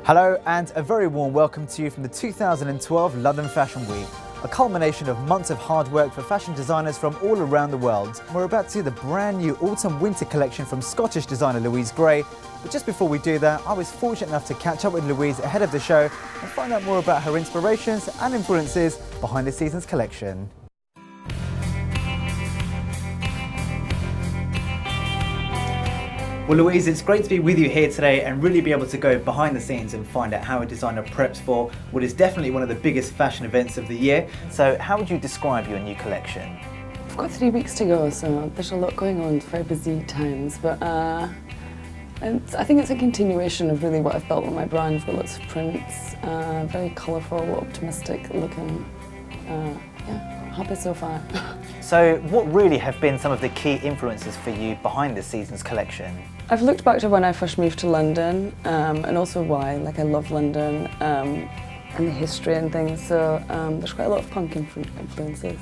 Hello and a very warm welcome to you from the 2012 London Fashion Week, a culmination of months of hard work for fashion designers from all around the world. We're about to see the brand new autumn-winter collection from Scottish designer Louise Gray. But just before we do that, I was fortunate enough to catch up with Louise ahead of the show and find out more about her inspirations and influences behind the season's collection. Well, Louise, it's great to be with you here today and really be able to go behind the scenes and find out how a designer preps for what is definitely one of the biggest fashion events of the year. So how would you describe your new collection? I've got 3 weeks to go, so there's a lot going on. It's very busy times, but and I think it's a continuation of really what I've built on my brand. I've got lots of prints, very colourful, optimistic looking. Yeah, happy so far. So what really have been some of the key influences for you behind this season's collection? I've looked back to when I first moved to London and also why. Like, I love London and the history and things, so there's quite a lot of punk influences.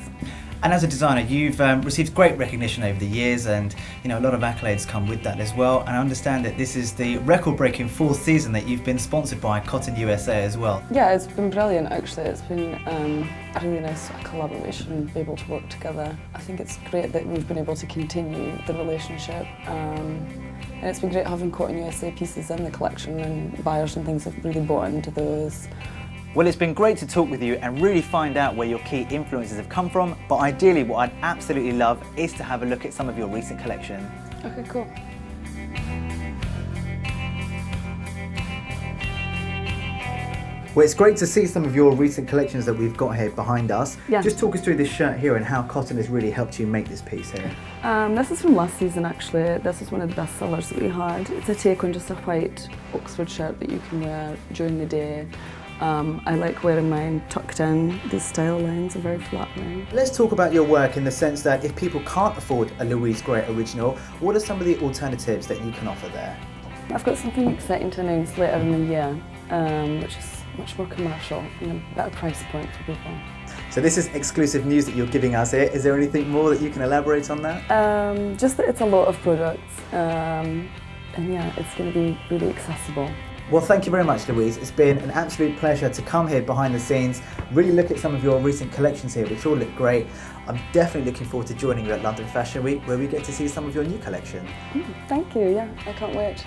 And as a designer, you've received great recognition over the years, and a lot of accolades come with that as well. And I understand that this is the record-breaking 4th season that you've been sponsored by Cotton USA as well. Yeah, it's been brilliant actually. It's been a really nice collaboration and be able to work together. I think it's great that we've been able to continue the relationship. And it's been great having Cotton USA pieces in the collection, and buyers and things have really bought into those. Well, it's been great to talk with you and really find out where your key influences have come from, but ideally what I'd absolutely love is to have a look at some of your recent collection. Okay, cool. Well, it's great to see some of your recent collections that we've got here behind us. Yeah. Just talk us through this shirt here and how cotton has really helped you make this piece here. This is from last season actually. This is one of the best sellers that we had. It's a take on just a white Oxford shirt that you can wear during the day. I like wearing mine tucked in. These style lines are very flattering. Let's talk about your work in the sense that if people can't afford a Louise Gray original, what are some of the alternatives that you can offer there? I've got something exciting to announce later in the year, which is much more commercial and a better price point for people. So this is exclusive news that you're giving us here. Is there anything more that you can elaborate on that? Just that it's a lot of products, and yeah, it's going to be really accessible. Well, thank you very much, Louise. It's been an absolute pleasure to come here behind the scenes, really look at some of your recent collections here, which all look great. I'm definitely looking forward to joining you at London Fashion Week, where we get to see some of your new collection. Thank you, yeah, I can't wait.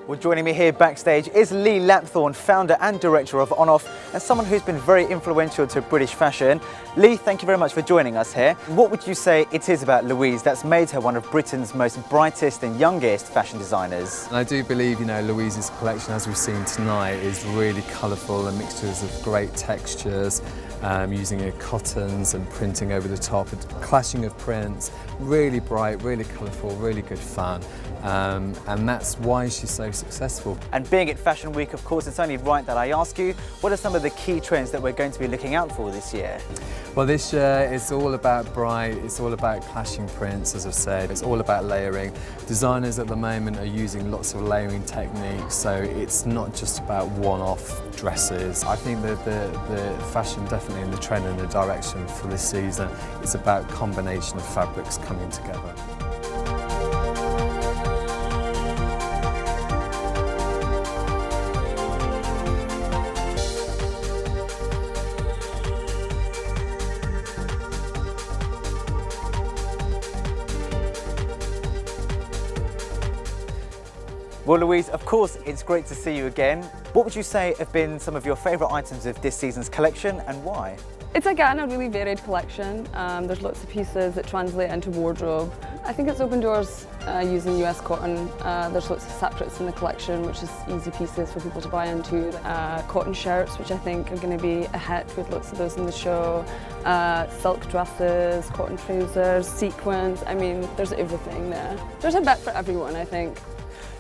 Well, joining me here backstage is Lee Lapthorne, founder and director of On Off, and someone who's been very influential to British fashion. Lee, thank you very much for joining us here. What would you say it is about Louise that's made her one of Britain's most brightest and youngest fashion designers? And I do believe, Louise's collection, as we've seen tonight, is really colourful and mixtures of great textures, using cottons and printing over the top, a clashing of prints, really bright, really colourful, really good fun. And that's why she's so successful. And being at Fashion Week, of course, it's only right that I ask you, what are some of the key trends that we're going to be looking out for this year? Well, this year it's all about bright, it's all about clashing prints, as I've said, it's all about layering. Designers at the moment are using lots of layering techniques, so it's not just about one-off dresses. I think that the fashion definitely in the trend and the direction for this season is about combination of fabrics coming together. Well, Louise, of course, it's great to see you again. What would you say have been some of your favourite items of this season's collection and why? It's again a really varied collection. There's lots of pieces that translate into wardrobe. I think it's open doors using US cotton. There's lots of separates in the collection, which is easy pieces for people to buy into. Cotton shirts, which I think are going to be a hit with lots of those in the show. Silk dresses, cotton trousers, sequins. I mean, there's everything there. There's a bit for everyone, I think.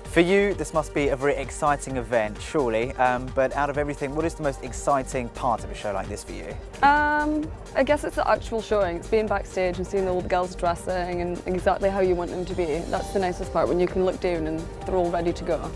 For you, this must be a very exciting event, surely, but out of everything, what is the most exciting part of a show like this for you? I guess it's the actual showing. It's being backstage and seeing all the girls dressing and exactly how you want them to be. That's the nicest part, when you can look down and they're all ready to go.